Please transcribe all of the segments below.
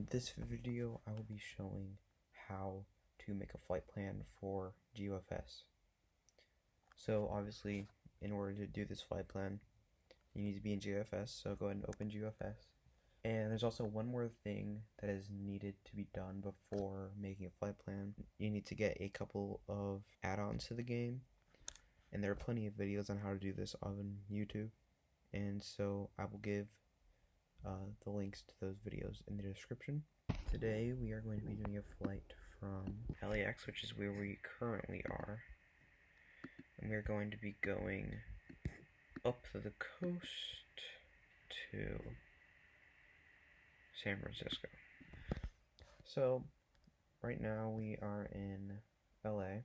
In this video, I will be showing how to make a flight plan for Geo.fs. So obviously, in order to do this flight plan, you need to be in Geo.fs, so go ahead and open Geo.fs. And there's also one more thing that is needed to be done before making a flight plan. You need to get a couple of add-ons to the game, and there are plenty of videos on how to do this on YouTube, and so I will give the links to those videos in the description. Today we are going to be doing a flight from LAX, which is where we currently are, and we're going to be going up to the coast to San Francisco. So right now we are in LA.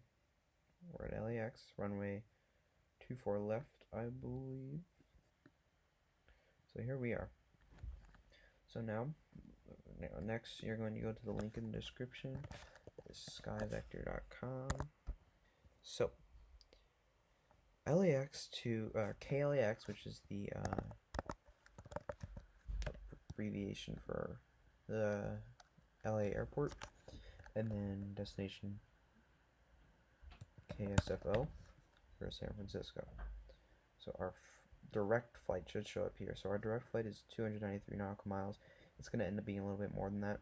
We're at LAX, runway 24 left, I believe. So here we are. So now, next you're going to go to the link in the description, skyvector.com. So, LAX to KLAX, which is the abbreviation for the LA airport, and then destination KSFO for San Francisco. So our direct flight should show up here. So our direct flight is 293 nautical miles. It's going to end up being a little bit more than that.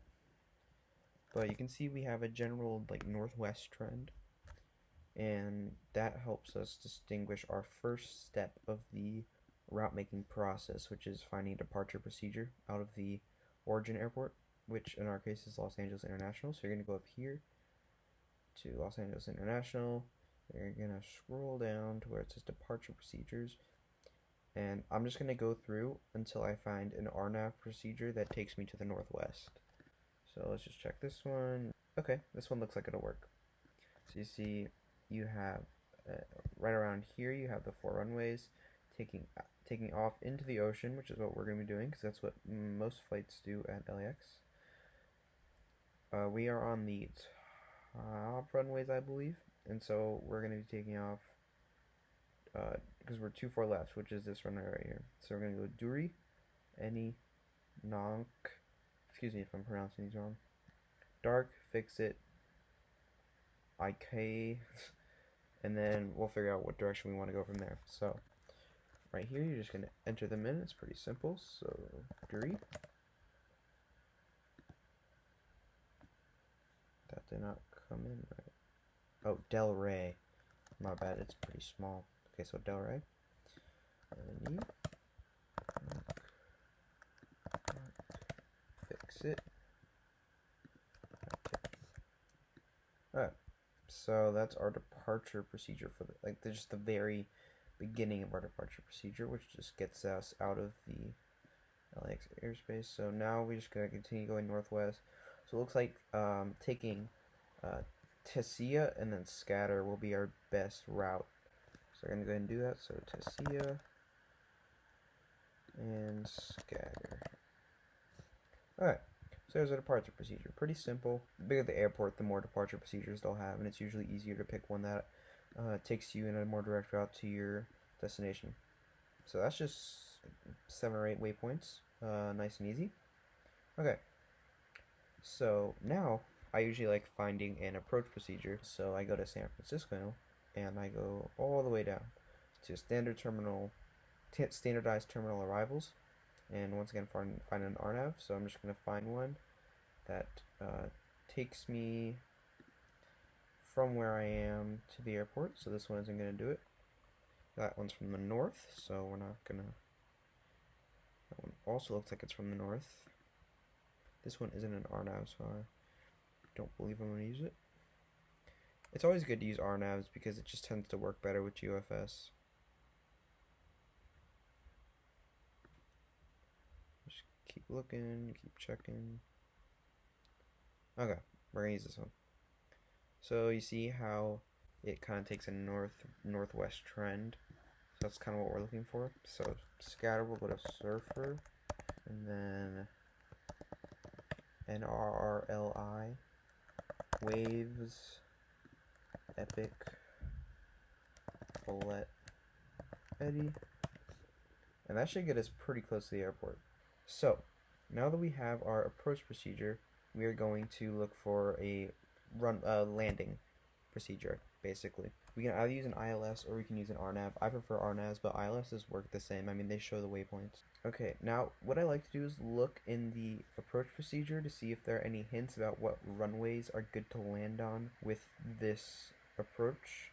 But you can see we have a general northwest trend. And that helps us distinguish our first step of the route making process, which is finding a departure procedure out of the origin airport, which in our case is Los Angeles International. So you're going to go up here to Los Angeles International. You're going to scroll down to where it says departure procedures. And I'm just going to go through until I find an RNAV procedure that takes me to the northwest. So let's just check this one. Okay, this one looks like it'll work. So you see you have, right around here, you have the 4 runways taking off into the ocean, which is what we're going to be doing, because that's what most flights do at LAX. We are on the top runways, I believe, and so we're going to be taking off because we're 24 left, which is this runway right here. So we're going to go Duri, Any, Nonk, excuse me if I'm pronouncing these wrong, Dark, Fix It, IK, and then we'll figure out what direction we want to go from there. So right here, you're just going to enter them in. It's pretty simple. So Duri. That did not come in right. Oh, Del Rey. My bad, it's pretty small. Okay, so Del Rey. Fix it. Alright, so that's our departure procedure for just the very beginning of our departure procedure, which just gets us out of the LAX airspace. So now we're just going to continue going northwest. So it looks like taking Tessia and then Scatter will be our best route. So we're going to go ahead and do that. So Tessia and Scatter. Alright, so there's a departure procedure. Pretty simple. The bigger the airport, the more departure procedures they'll have, and it's usually easier to pick one that takes you in a more direct route to your destination. So that's just 7 or 8 waypoints. Nice and easy. Okay. So now I usually like finding an approach procedure. So I go to San Francisco and I go all the way down to standardized terminal arrivals, and once again find an RNAV. So I'm just going to find one that takes me from where I am to the airport. So this one isn't going to do it. That one's from the north, so we're not going to. That one also looks like it's from the north. This one isn't an RNAV, so I don't believe I'm going to use it. It's always good to use RNAVs because it just tends to work better with GeoFS. Just keep looking, keep checking. Okay, we're going to use this one. So you see how it kind of takes a northwest trend. So that's kind of what we're looking for. So Scatter, we'll go to Surfer, and then NRRLI, Waves, Epic, Follett, Eddie, and that should get us pretty close to the airport. So now that we have our approach procedure, we are going to look for a landing procedure, basically. We can either use an ILS or we can use an RNAV. I prefer RNAVs, but ILSs work the same. I mean, they show the waypoints. Okay, now what I like to do is look in the approach procedure to see if there are any hints about what runways are good to land on with this approach.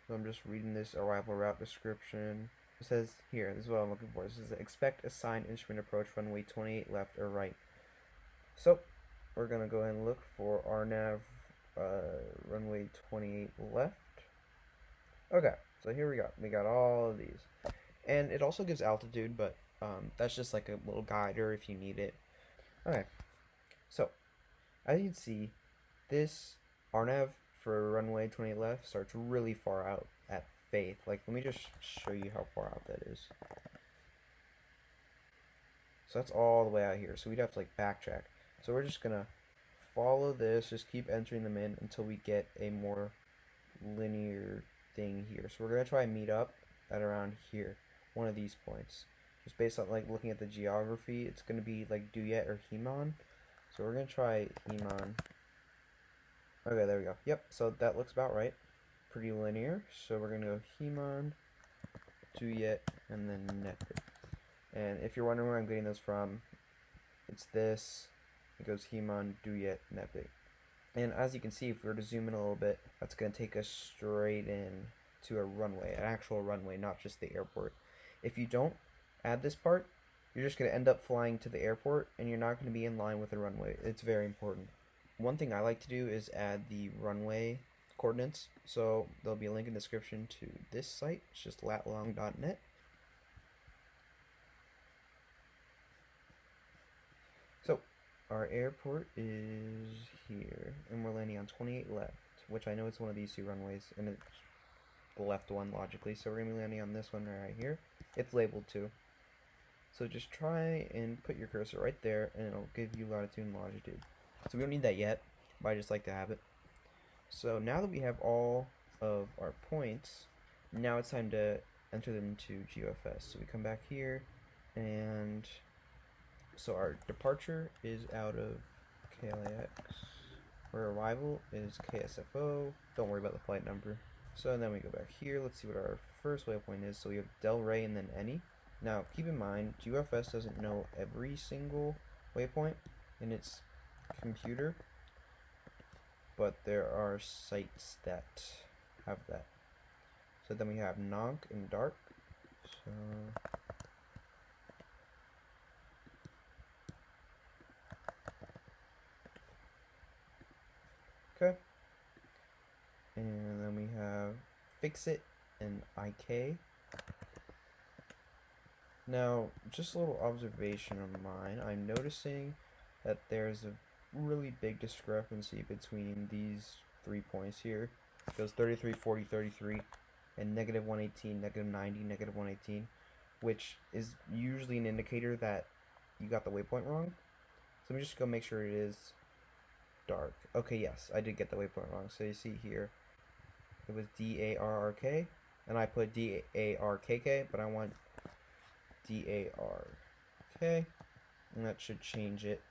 So I'm just reading this arrival route description. It says here, this is what I'm looking for. It says expect assigned instrument approach runway 28 left or right. So we're gonna go ahead and look for RNAV runway 28 left. Okay, so here we go. We got all of these. And it also gives altitude, but that's just like a little guider if you need it. Okay, so as you can see, this RNAV for runway 28 left starts really far out at Faith. Like, let me just show you how far out that is. So that's all the way out here. So we'd have to like backtrack. So we're just gonna follow this, just keep entering them in until we get a more linear thing here. So we're gonna try and meet up at around here, one of these points. Just based on like looking at the geography, it's gonna be like Duyet or Hemon. So we're gonna try Hemon. Okay, there we go. Yep, so that looks about right. Pretty linear. So we're gonna go Hemon, Duyet, and then Nepid. And if you're wondering where I'm getting those from, it's this. It goes Hemon, Duyet, Nepid. And as you can see, if we were to zoom in a little bit, that's going to take us straight in to a runway, an actual runway, not just the airport. If you don't add this part, you're just going to end up flying to the airport, and you're not going to be in line with the runway. It's very important. One thing I like to do is add the runway coordinates. So there'll be a link in the description to this site. It's just latlong.net. So our airport is here, and we're landing on 28 left, which I know it's one of these two runways, and it's the left one logically, so we're going to be landing on this one right here. It's labeled too. So just try and put your cursor right there, and it'll give you latitude and longitude. So we don't need that yet, but I just like to have it. So now that we have all of our points, now it's time to enter them into Geo.fs. So we come back here, and so our departure is out of KLAX. Our arrival is KSFO. Don't worry about the flight number. So then we go back here. Let's see what our first waypoint is. So we have Del Rey and then any. Now keep in mind, GeoFS doesn't know every single waypoint in its computer, but there are sites that have that. So then we have Nonk and Dark. So okay. And then we have Fixit and IK. Now, just a little observation of mine, I'm noticing that there's a really big discrepancy between these 3 points here. It goes 33, 40, 33, and negative 118, negative 90, negative 118, which is usually an indicator that you got the waypoint wrong. So let me just go make sure it is Dark. Okay, yes, I did get the waypoint wrong. So you see here, it was DARRK, and I put DARKK, but I want DARK, and that should change it.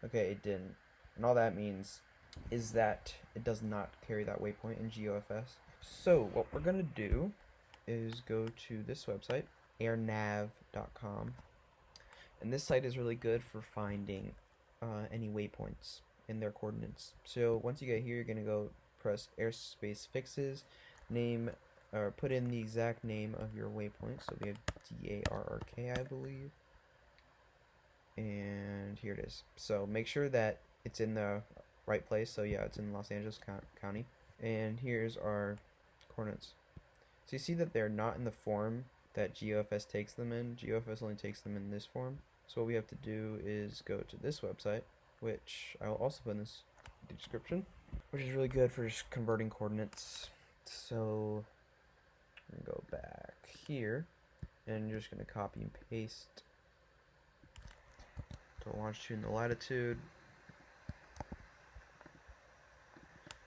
Okay, it didn't. And all that means is that it does not carry that waypoint in Geo.fs. So what we're going to do is go to this website, airnav.com. And this site is really good for finding any waypoints in their coordinates. So once you get here, you're going to go press airspace fixes, name, or put in the exact name of your waypoint. So we have DARRK, I believe. And here it is. So make sure that it's in the right place. So yeah, it's in Los Angeles County. And here's our coordinates. So you see that they're not in the form that GeoFS takes them in. GeoFS only takes them in this form. So what we have to do is go to this website, which I will also put in this description, which is really good for just converting coordinates. So I'm gonna go back here, and you're just gonna copy and paste the longitude and the latitude.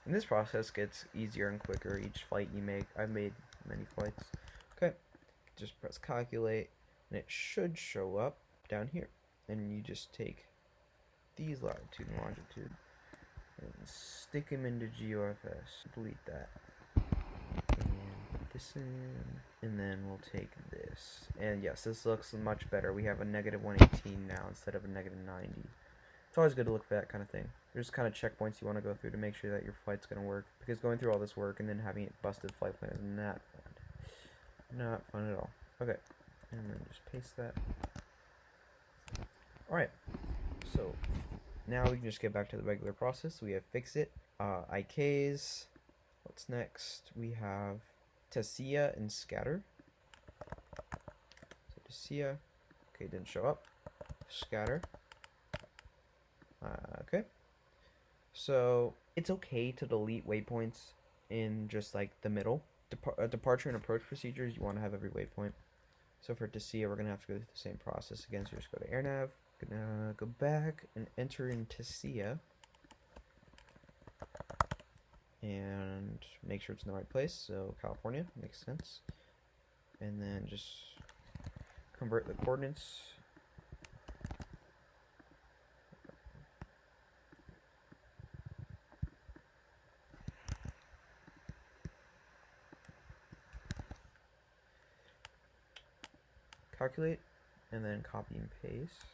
And this process gets easier and quicker each flight you make. I've made many flights. Okay, just press calculate, and it should show up down here. And you just take these latitude and longitude and stick them into Geo.fs. Delete that. And put this in. And then we'll take this. And yes, this looks much better. We have a negative 118 now instead of a negative 90. It's always good to look for that kind of thing. There's kind of checkpoints you want to go through to make sure that your flight's going to work. Because going through all this work and then having it busted flight plan is not fun. Not fun at all. Okay. And then just paste that. Alright. So, now we can just get back to the regular process. We have fix it. IKs. What's next? We have Tessia and scatter. So Tessia. Okay, didn't show up. Scatter. Okay. So it's okay to delete waypoints in just like the middle. Departure and approach procedures, you want to have every waypoint. So for Tessia, we're gonna have to go through the same process again. So just go to AirNav. Gonna go back and enter in Tessia. And make sure it's in the right place. So California makes sense. And then just convert the coordinates. Calculate and then copy and paste.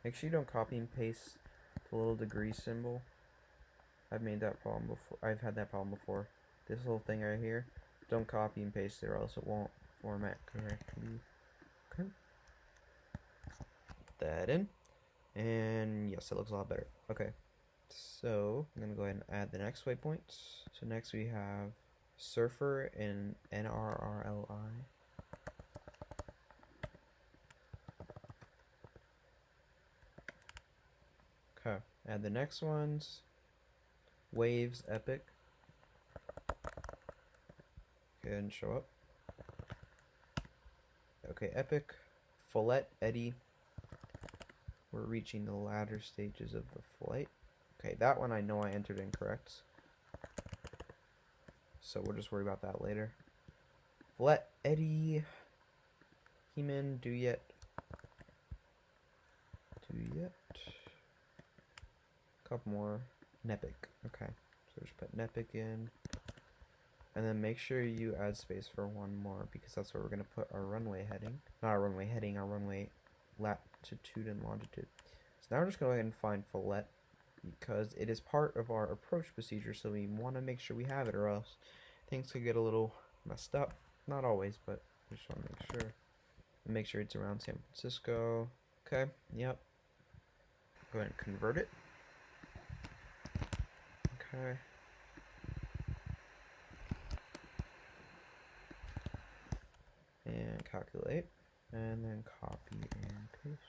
Make sure you don't copy and paste the little degree symbol. I've made that problem before. I've had that problem before. This little thing right here. Don't copy and paste it or else it won't format correctly. Okay. Put that in. And yes, it looks a lot better. Okay. So I'm gonna go ahead and add the next waypoints. So next we have Surfer and NRRLI. Okay. Add the next ones. Waves, Epic. Okay, didn't show up. Okay, Epic. Follette, Eddy. We're reaching the latter stages of the flight. Okay, that one I know I entered incorrect. So we'll just worry about that later. Follette, Eddy. Heman, Duyet. Couple more. Nepic. Okay. So just put Nepic in. And then make sure you add space for one more because that's where we're going to put our runway heading. Not our runway heading, our runway latitude and longitude. So now we're just going to go ahead and find Follette because it is part of our approach procedure, so we want to make sure we have it or else things could get a little messed up. Not always, but we just want to make sure. And make sure it's around San Francisco. Okay, yep. Go ahead and convert it. Okay. And calculate. And then copy and paste.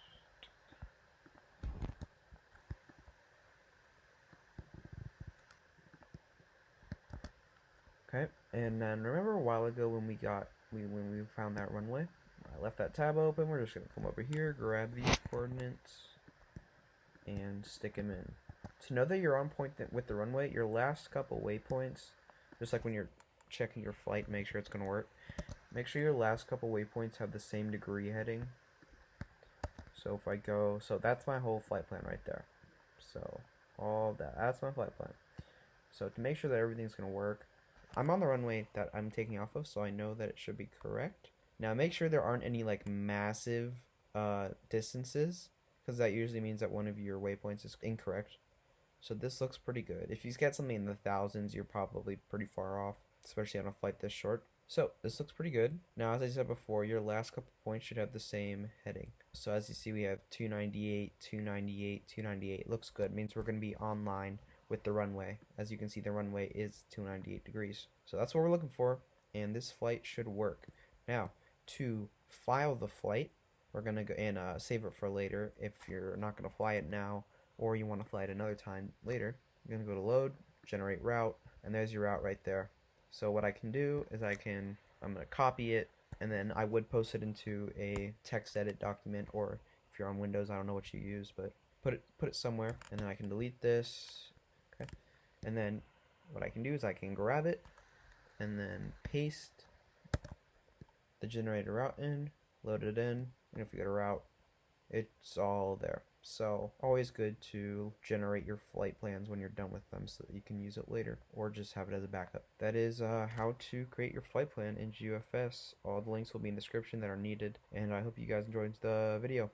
Okay, and then remember a while ago when we found that runway? I left that tab open. We're just gonna come over here, grab these coordinates, and stick them in. To know that you're on point with the runway, your last couple waypoints, just like when you're checking your flight, make sure it's gonna work. Make sure your last couple waypoints have the same degree heading. So if I go, so that's my whole flight plan right there. So all that's my flight plan. So to make sure that everything's gonna work, I'm on the runway that I'm taking off of, so I know that it should be correct. Now make sure there aren't any like massive distances, because that usually means that one of your waypoints is incorrect. So this looks pretty good. If you get something in the thousands, you're probably pretty far off, especially on a flight this short. So this looks pretty good. Now, as I said before, your last couple points should have the same heading. So as you see, we have 298, 298, 298. Looks good. Means we're going to be online with the runway. As you can see, the runway is 298 degrees. So that's what we're looking for, and this flight should work. Now, to file the flight, we're going to go and save it for later. If you're not going to fly it now, or you want to fly it another time later, you're going to go to load, generate route, and there's your route right there. So what I can do is I'm going to copy it, and then I would post it into a text edit document, or if you're on Windows, I don't know what you use, but put it somewhere, and then I can delete this. Okay, and then what I can do is I can grab it, and then paste the generated route in, load it in, and if you go to route, it's all there. So always good to generate your flight plans when you're done with them so that you can use it later or just have it as a backup. That is how to create your flight plan in Geo.fs. All the links will be in the description that are needed, and I hope you guys enjoyed the video.